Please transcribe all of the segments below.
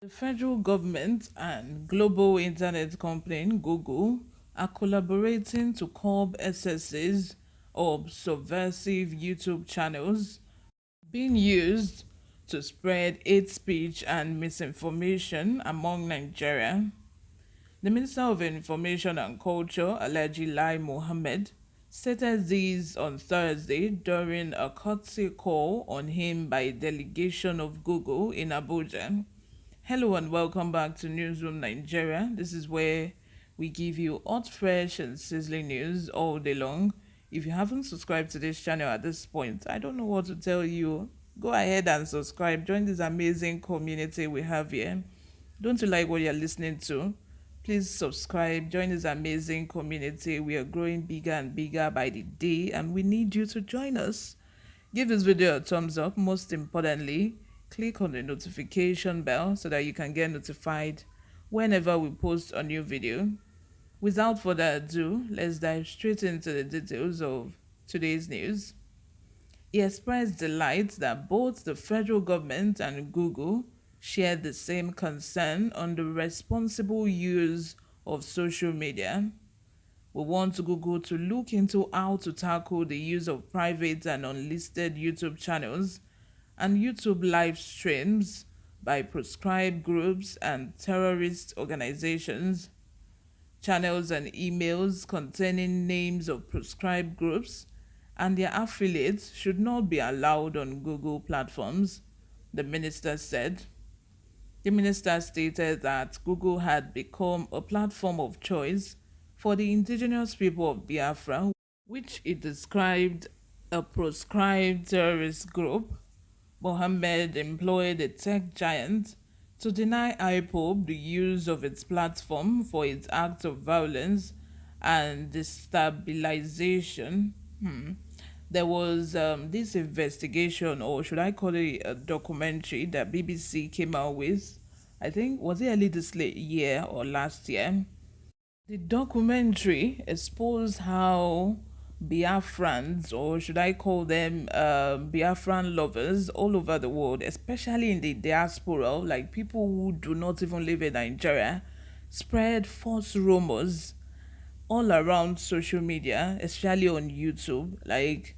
The federal government and global internet company Google are collaborating to curb excesses of subversive YouTube channels being used to spread hate speech and misinformation among Nigeria. The Minister of Information and Culture, Alhaji Lai Mohammed, stated these on Thursday during a courtesy call on him by a delegation of Google in Abuja. Hello and welcome back to Newsroom Nigeria. This is where we give you hot, fresh, and sizzling news all day long. If you haven't subscribed to this channel at this point, I don't know what to tell you. Go ahead and subscribe. Join this amazing community we have here. Don't you like what you're listening to? Please subscribe. Join this amazing community. We are growing bigger and bigger by the day, and we need you to join us. Give this video a thumbs up. Most importantly, click on the notification bell so that you can get notified whenever we post a new video. Without further ado, let's dive straight into the details of today's news. He expressed delight that both the federal government and Google shared the same concern on the responsible use of social media. We want Google to look into how to tackle the use of private and unlisted YouTube channels and YouTube live streams by proscribed groups and terrorist organizations. Channels and emails containing names of proscribed groups and their affiliates should not be allowed on Google platforms, the minister said. The minister stated that Google had become a platform of choice for the indigenous people of Biafra, which it described a proscribed terrorist group. Mohammed employed a tech giant to deny IPOB the use of its platform for its acts of violence and destabilization. There was this investigation, or should I call it a documentary, that BBC came out with. I think, was it early this year or last year? The documentary exposed how Biafrans, or should I call them Biafran lovers all over the world, especially in the diaspora, like people who do not even live in Nigeria, spread false rumors all around social media, especially on YouTube. Like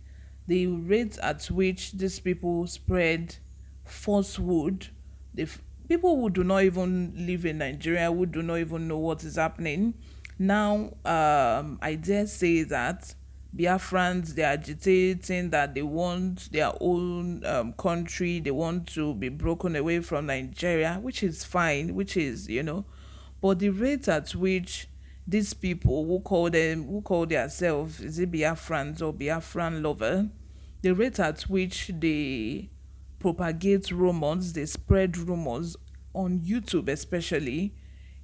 the rate at which these people spread falsehood, people who do not even live in Nigeria, who do not even know what is happening. Now, I dare say that Biafrans, they are agitating that they want their own country, they want to be broken away from Nigeria, which is fine, which is. But the rate at which these people who call themselves, is it Biafrans or Biafran lover, the rate at which they propagate rumors, they spread rumors on YouTube especially,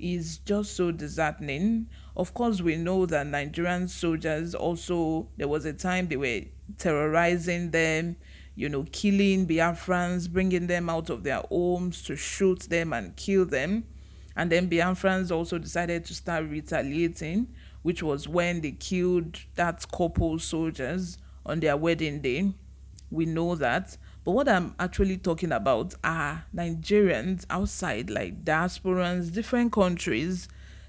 is just so disheartening. Of course, we know that Nigerian soldiers also, there was a time they were terrorizing them, killing Biafrans, bringing them out of their homes to shoot them and kill them. And then Biafrans also decided to start retaliating, which was when they killed that couple soldiers on their wedding day. We know that. But what I'm actually talking about are Nigerians outside, like diasporans, different countries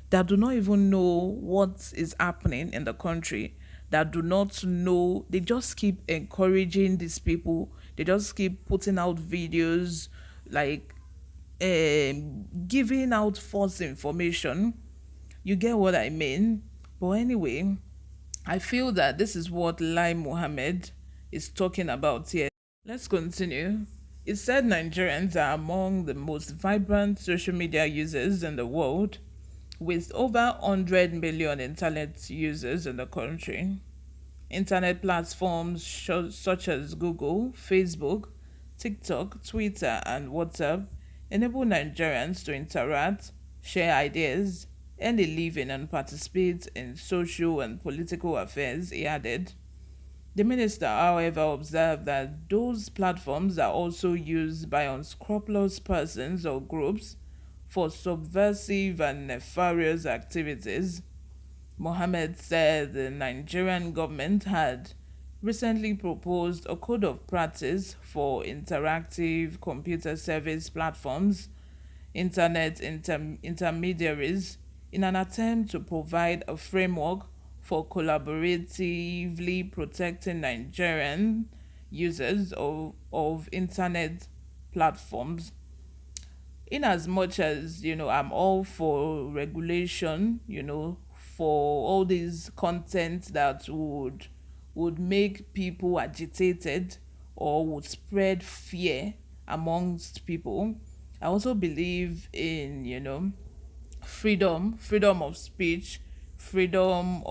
that do not even know what is happening in the country, that do not know. They just keep encouraging these people. They just keep putting out videos, like giving out false information. You get what I mean? But anyway, I feel that this is what Lai Mohammed is talking about here. Let's continue. It said Nigerians are among the most vibrant social media users in the world, with over 100 million internet users in the country. Internet platforms such as Google, Facebook, TikTok, Twitter, and WhatsApp enable Nigerians to interact, share ideas, earn a living, and participate in social and political affairs, he added. The minister, however, observed that those platforms are also used by unscrupulous persons or groups for subversive and nefarious activities. Mohammed said the Nigerian government had recently proposed a code of practice for interactive computer service platforms intermediaries in an attempt to provide a framework for collaboratively protecting Nigerian users of internet platforms. In as much as I'm all for regulation, for all these content that would make people agitated or would spread fear amongst people. I also believe in freedom of speech, freedom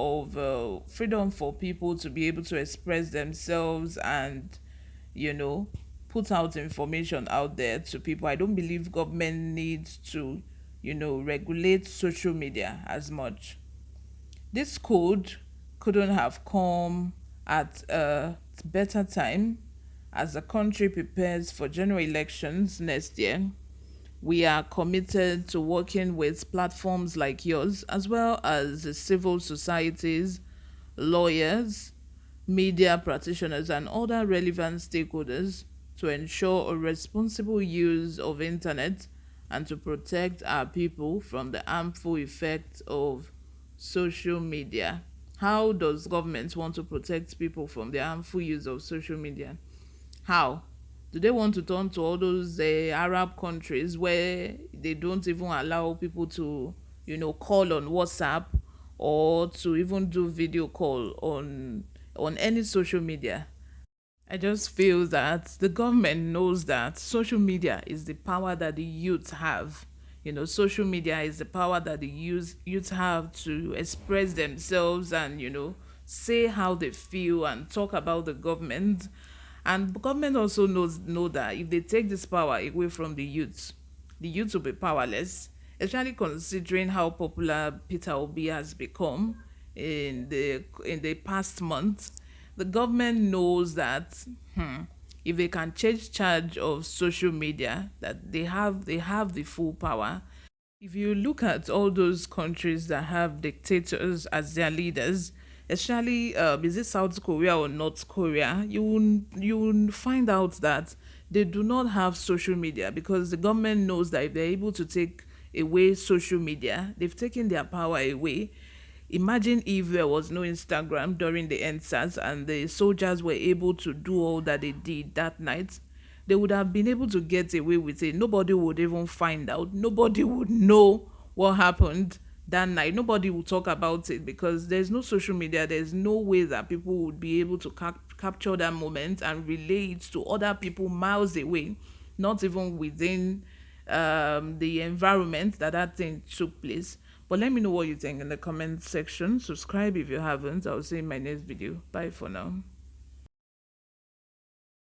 for people to be able to express themselves and you know put out information out there to people. I don't believe government needs to regulate social media as much. This code couldn't have come at a better time as the country prepares for general elections next year. We are committed to working with platforms like yours, as well as the civil societies, lawyers, media practitioners, and other relevant stakeholders to ensure a responsible use of internet and to protect our people from the harmful effects of social media. How does government want to protect people from the harmful use of social media? How? Do they want to turn to all those Arab countries where they don't even allow people to, call on WhatsApp or to even do video call on any social media? I just feel that the government knows that social media is the power that the youth have. Social media is the power that the youth have to express themselves and, say how they feel and talk about the government. And the government also know that if they take this power away from the youth will be powerless, especially considering how popular Peter Obi has become in the past month. The government knows that if they can take charge of social media, that they have the full power. If you look at all those countries that have dictators as their leaders, especially is it South Korea or North Korea, you will find out that they do not have social media because the government knows that if they're able to take away social media, they've taken their power away. Imagine if there was no Instagram during the NSAS and the soldiers were able to do all that they did that night. They would have been able to get away with it. Nobody would even find out. Nobody would know what happened that night. Nobody would talk about it because there's no social media. There's no way that people would be able to capture that moment and relay it to other people miles away, not even within the environment that thing took place. But let me know what you think in the comment section. Subscribe if you haven't. I'll see you in my next video. Bye for now.